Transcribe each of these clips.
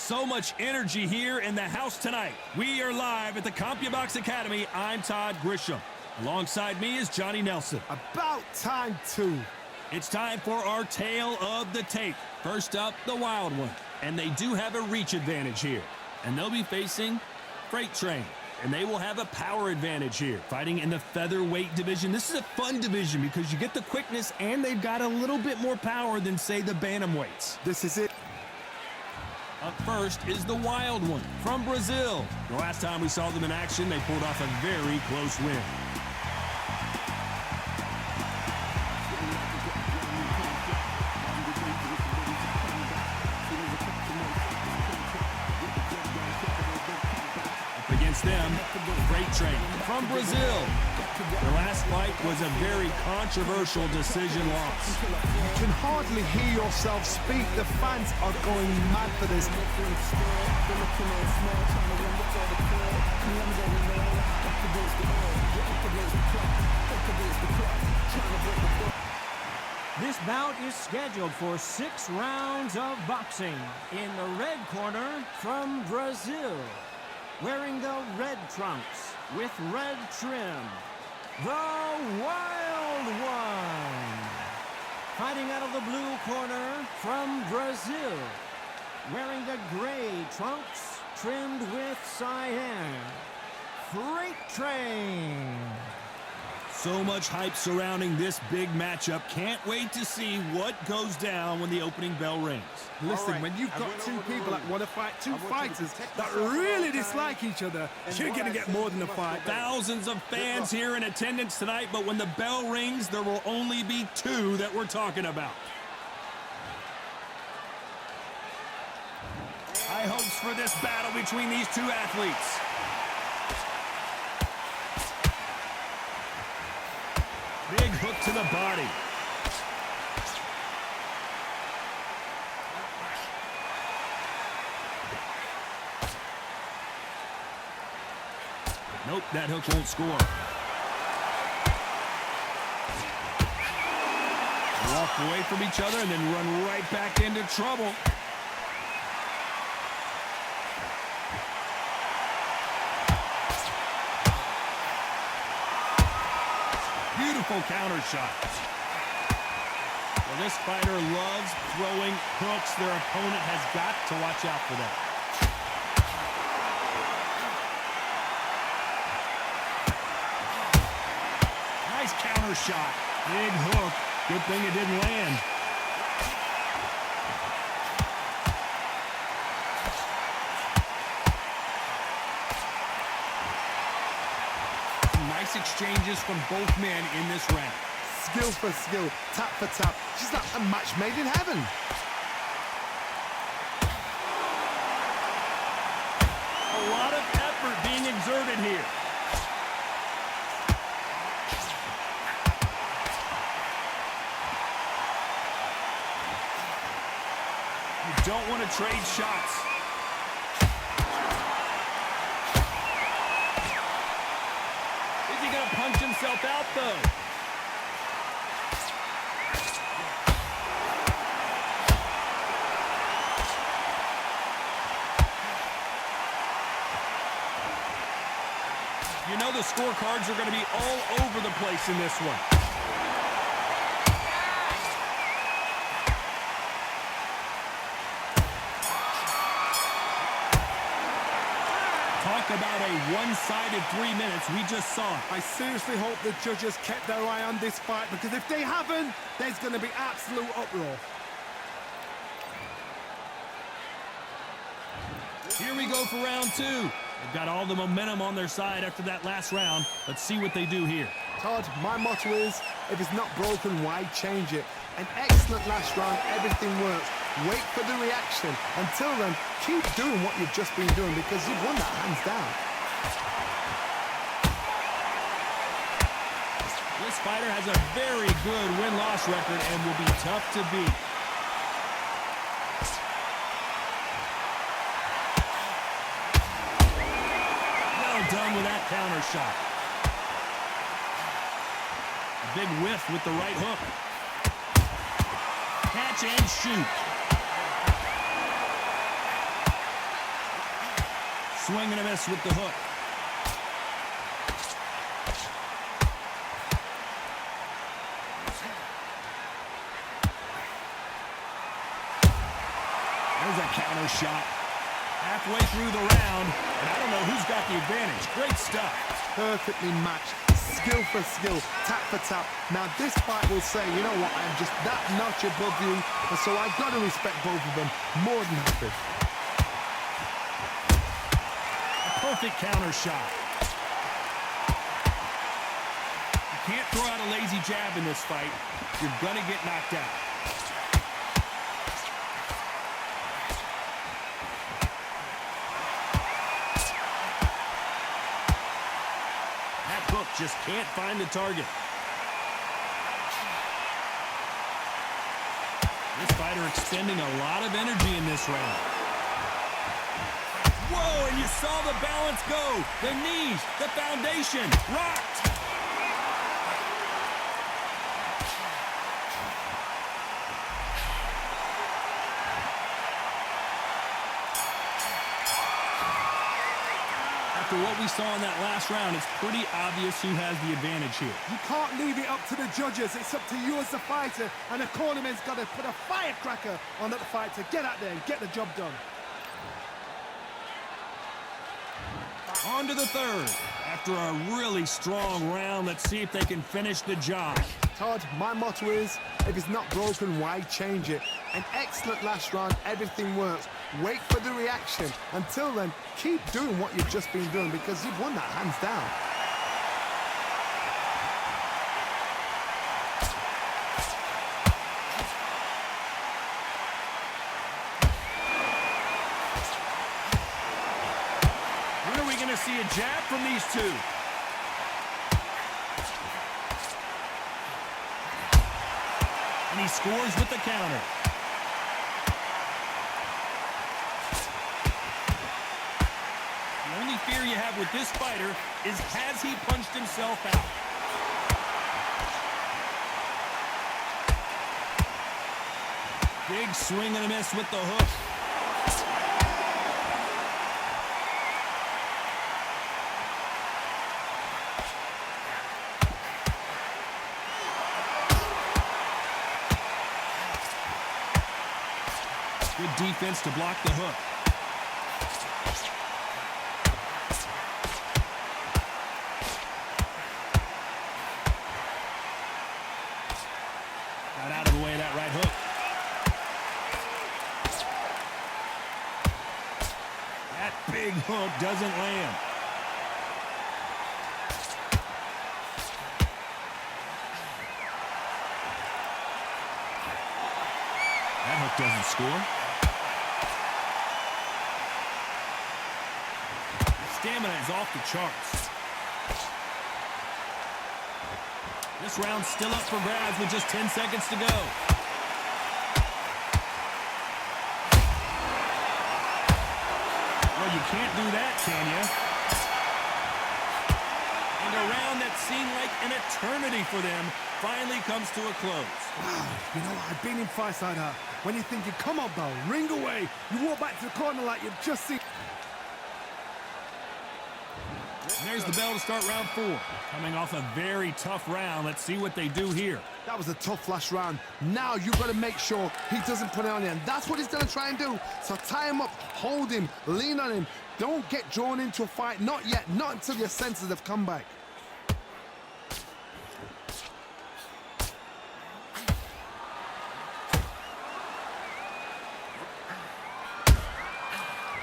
So much energy here in the house tonight. We are live at the CompuBox Academy. I'm Todd Grisham. Alongside me is Johnny Nelson. About time, too. It's time for our tale of the tape. First up, the Wild One. And they do have a reach advantage here. And they'll be facing Freight Train. And they will have a power advantage here. Fighting in the featherweight division. This is a fun division because you get the quickness and they've got a little bit more power than, say, the bantamweights. This is it. Up first is the Wild One from Brazil. The last time we saw them in action, they pulled off a very close win. Up against them, Freight Train from Brazil. Their last fight was a very controversial decision loss. You can hardly hear yourself speak. The fans are going mad for this. This bout is scheduled for 6 rounds of boxing. In the red corner from Brazil, wearing the red trunks with red trim, the Wild One. Fighting out of the blue corner from Brazil, wearing the gray trunks trimmed with cyan, Freight Train. So much hype surrounding this big matchup. Can't wait to see what goes down when the opening bell rings. Listen, when you've got two people that want to fight, two fighters that really dislike each other, you're going to get more than a fight. Thousands of fans here in attendance tonight, but when the bell rings, there will only be two that we're talking about. High hopes for this battle between these two athletes. Big hook to the body. Nope, that hook won't score. Walk away from each other and then run right back into trouble. Beautiful counter shot. Well, this fighter loves throwing hooks. Their opponent has got to watch out for that. Nice counter shot. Big hook. Good thing it didn't land. Nice exchanges from both men in this round. Skill for skill, tap for tap. She's like a match made in heaven. A lot of effort being exerted here. You don't want to trade shots. Punch himself out, though. You know the scorecards are going to be all over the place in this one. Talk about a one-sided 3 minutes. We just saw it. I seriously hope the judges kept their eye on this fight, because if they haven't, there's going to be absolute uproar. Here we go for round two. They've got all the momentum on their side after that last round. Let's see what they do here. Todd, my motto is, if it's not broken, why change it? An excellent last round, everything works. Wait for the reaction. Until then, keep doing what you've just been doing, because you've won that hands down. This fighter has a very good win-loss record and will be tough to beat. Well done with that counter shot. A big whiff with the right hook. Catch and shoot. swing and a miss with the hook. There's a counter shot. Halfway through the round, and I don't know who's got the advantage. Great stuff. Perfectly matched, skill for skill, tap for tap. Now this fight will say, you know what, I'm just that notch above you, and so I've got to respect both of them more than happy. A perfect counter shot. You can't throw out a lazy jab in this fight. You're gonna get knocked out. Just can't find the target. This fighter expending a lot of energy in this round. Whoa, and you saw the balance go. The knees, the foundation, rocked. After what we saw in that last round, it's pretty obvious who has the advantage here. You can't leave it up to the judges. It's up to you as the fighter, and the cornerman's got to put a firecracker on that fight to get out there and get the job done. On to the third. After a really strong round, let's see if they can finish the job. Todd, my motto is, if it's not broken, why change it? An excellent last round, everything works. Wait for the reaction. Until then, keep doing what you've just been doing because you've won that hands down. When are we going to see a jab from these two? And he scores with the counter. The only fear you have with this fighter is, has he punched himself out? Big swing and a miss with the hook. Good defense to block the hook. Got out of the way of that right hook. That big hook doesn't land. That hook doesn't score. Stamina is off the charts. This round's still up for grabs with just 10 seconds to go. Well, you can't do that, can you? And a round that seemed like an eternity for them finally comes to a close. Wow, you know, I've been in fights like that. When you're thinking, come on, Bell, ring away. You walk back to the corner like you've just seen. And there's the bell to start round 4. Coming off a very tough round. Let's see what they do here. That was a tough last round. Now you've got to make sure he doesn't put it on you. And that's what he's going to try and do. So tie him up, hold him, lean on him. Don't get drawn into a fight. Not yet. Not until your senses have come back.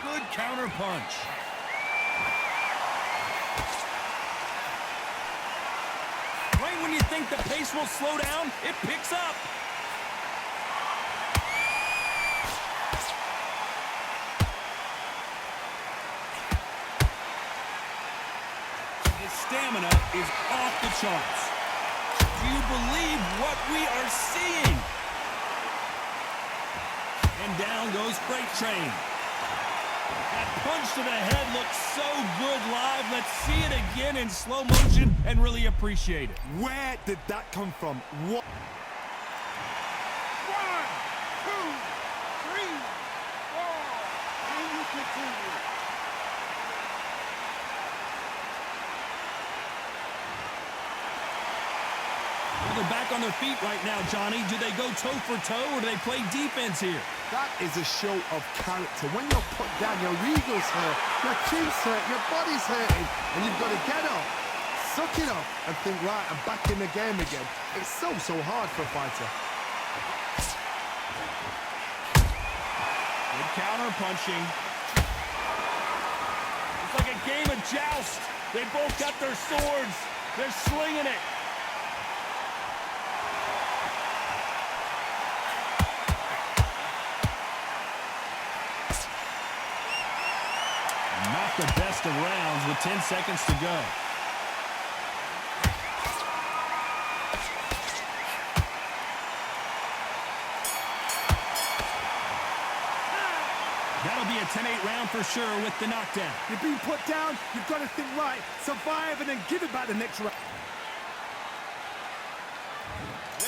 Good counter punch. Right when you think the pace will slow down, it picks up. His stamina is off the charts. Do you believe what we are seeing? And down goes Freight Train. That punch to the head looks so good live. Let's see it again in slow motion and really appreciate it. Where did that come from? What? 1, 2, 3, 4, and you continue. Well, they're back on their feet right now, Johnny. Do they go toe-for-toe or do they play defense here? That is a show of character. When you're put down, your ego's hurt, your chin's hurt, your body's hurting, and you've got to get up, suck it up, and think, right, I'm back in the game again. It's so hard for a fighter. Good counter punching. It's like a game of joust. They both got their swords. They're slinging it. Not the best of rounds with 10 seconds to go. That'll be a 10-8 round for sure with the knockdown. You're being put down, you've got to think, right, survive and then give it back the next round.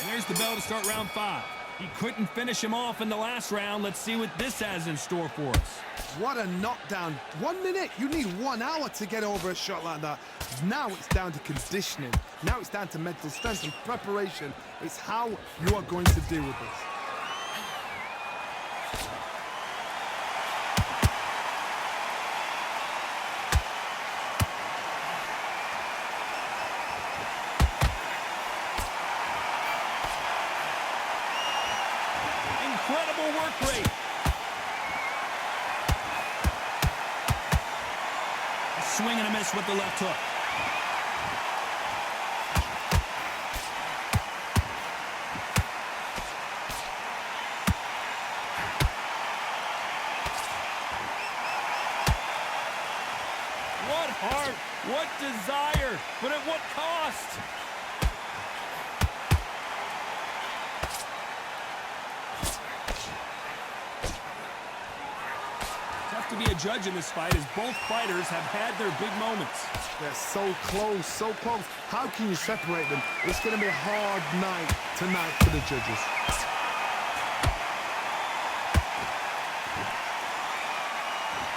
And there's the bell to start round 5. He couldn't finish him off in the last round. Let's see what this has in store for us. What a knockdown. 1 minute. You need 1 hour to get over a shot like that. Now it's down to conditioning. Now it's down to mental strength and preparation. It's how you are going to deal with this. Incredible work rate. A swing and a miss with the left hook. What heart, what desire, but at what cost? To be a judge in this fight as both fighters have had their big moments. They're so close, so close. How can you separate them? It's going to be a hard night tonight for the judges.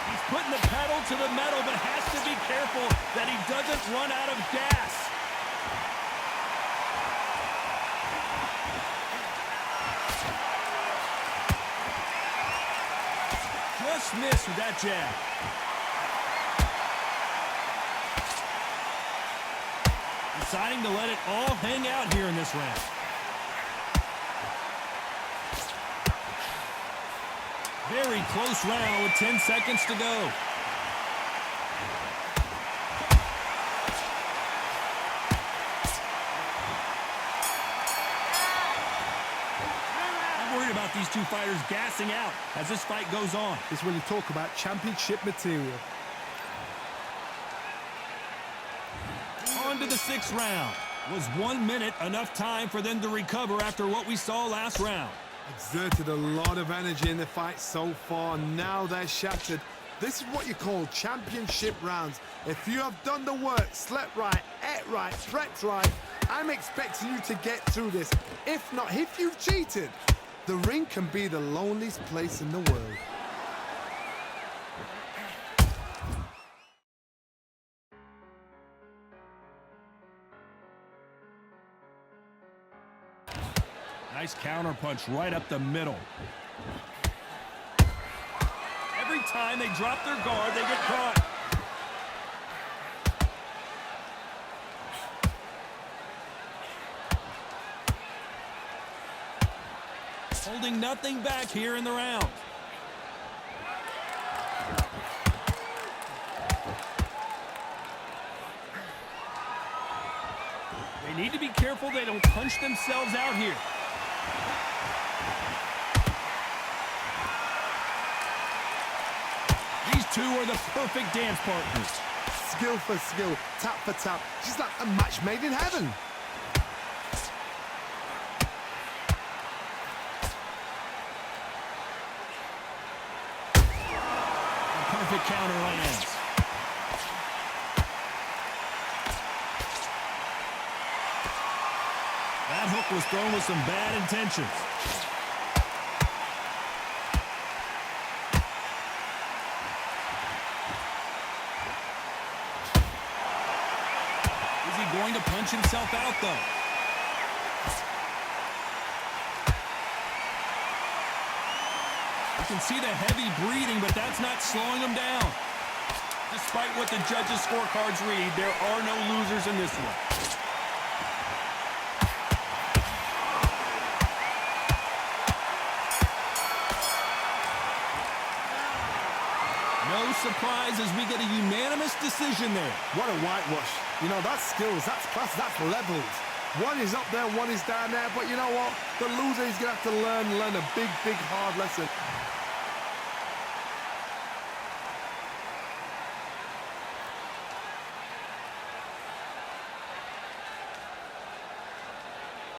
He's putting the pedal to the metal, but has to be careful that he doesn't run out of gas. Just missed with that jab. Deciding to let it all hang out here in this round. Very close round with 10 seconds to go. About these two fighters gassing out as this fight goes on. It's when you talk about championship material. On to the 6th round. Was 1 minute enough time for them to recover after what we saw last round? Exerted a lot of energy in the fight so far. Now they're shattered. This is what you call championship rounds. If you have done the work, slept right, ate right, prepped right, I'm expecting you to get through this. If not, if you've cheated, the ring can be the loneliest place in the world. Nice counter punch right up the middle. Every time they drop their guard, they get caught. Holding nothing back here in the round. They need to be careful they don't punch themselves out here. These two are the perfect dance partners. Skill for skill, tap for tap, just like a match made in heaven. Perfect counter lands. That hook was thrown with some bad intentions. Is he going to punch himself out, though? You can see the heavy breathing, but that's not slowing him down. Despite what the judges' scorecards read, there are no losers in this one. No surprise as we get a unanimous decision there. What a whitewash. You know, that's skills, that's class, that's levels. One is up there, one is down there, but you know what? The loser is going to have to learn a big, hard lesson.